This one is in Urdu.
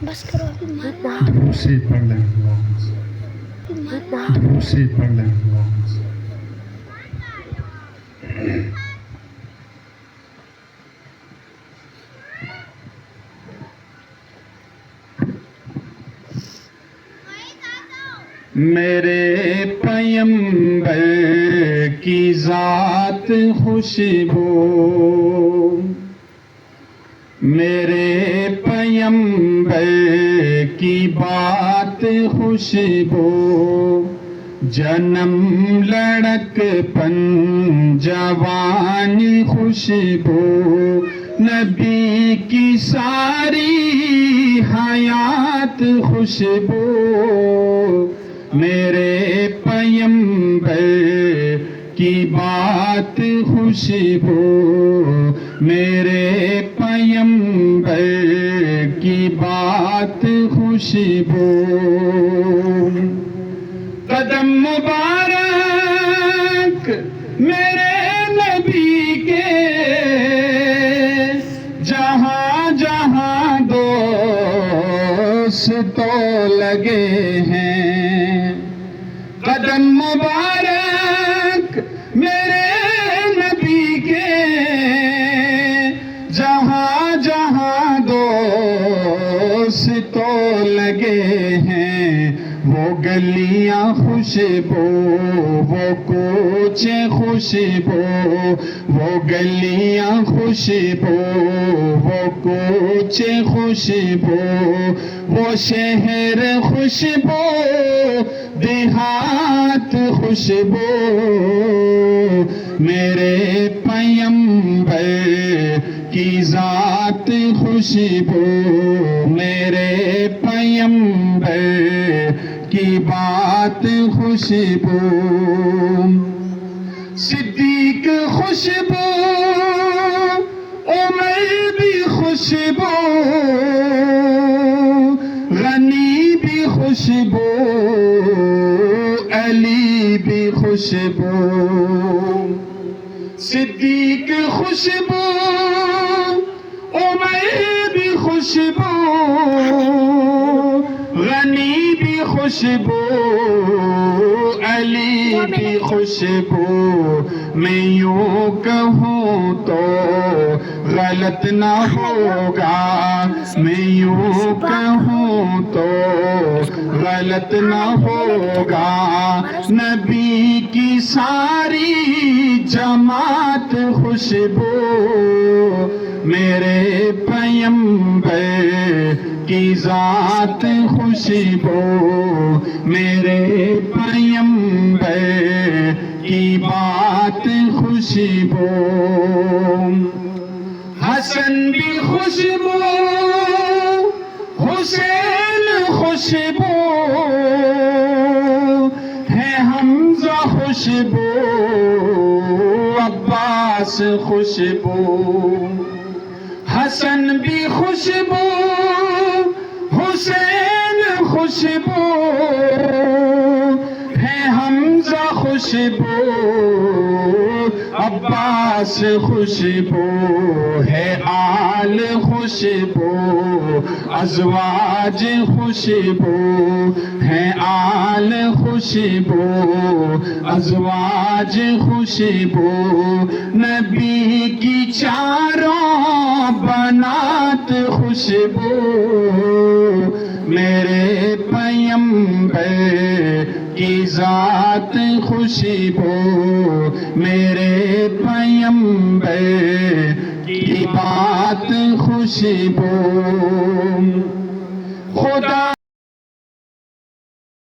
بس کرو ابھی مارنا دوسری پڑھ لیں دوسری پڑھ لیں میرے پیمبر کی ذات خوشبو، میرے پیمبر کی بات خوشبو، جنم لڑک پن جوان خوشبو، نبی کی ساری حیات خوشبو، میرے پیمبر کی بات خوشبو، میرے پیمبر کی بات خوشبو، قدم مبارک میرے نبی کے، جہاں جہاں دوست تو لگے ہیں، قدم مبارک میرے نبی کے، جہاں جہاں دوست تو لگے ہیں، وہ گلیاں خوشبو، وہ کوچے خوشبو، وہ گلیاں خوشبو، وہ کوچے خوشبو، وہ شہر خوشبو، دیہات خوشبو، میرے پیمبر کی ذات خوشبو، میرے پیمبر کی بات خوشبو، صدیق خوشبو، عمر بھی خوشبو، غنی بھی خوشبو، علی بھی خوشبو، صدیق خوشبو، عمر بھی خوشبو، غنی بھی خوشبو، علی بھی خوشبو، میں یوں کہوں تو غلط نہ ہوگا، میں یوں کہوں تو غلط نہ ہوگا، نبی کی ساری جماعت خوشبو، میرے پیمبر کی ذات خوشبو، میرے پیمبر کی بات خوشبو، حسن بھی خوشبو، حسین خوشبو ہے، حمزہ خوشبو، عباس خوشبو، حسن بھی خوشبو، حسین خوشبو ہے، حمزہ خوشبو، عباس خوشبو ہے، آل خوشبو، ازواج خوشبو ہے، آل خوشبو، ازواج خوشبو، نبی کی چاروں بنات خوشبو، میرے پیمبر کی ذات خوشبو، میرے پیمبر کی بات خوشبو، خدا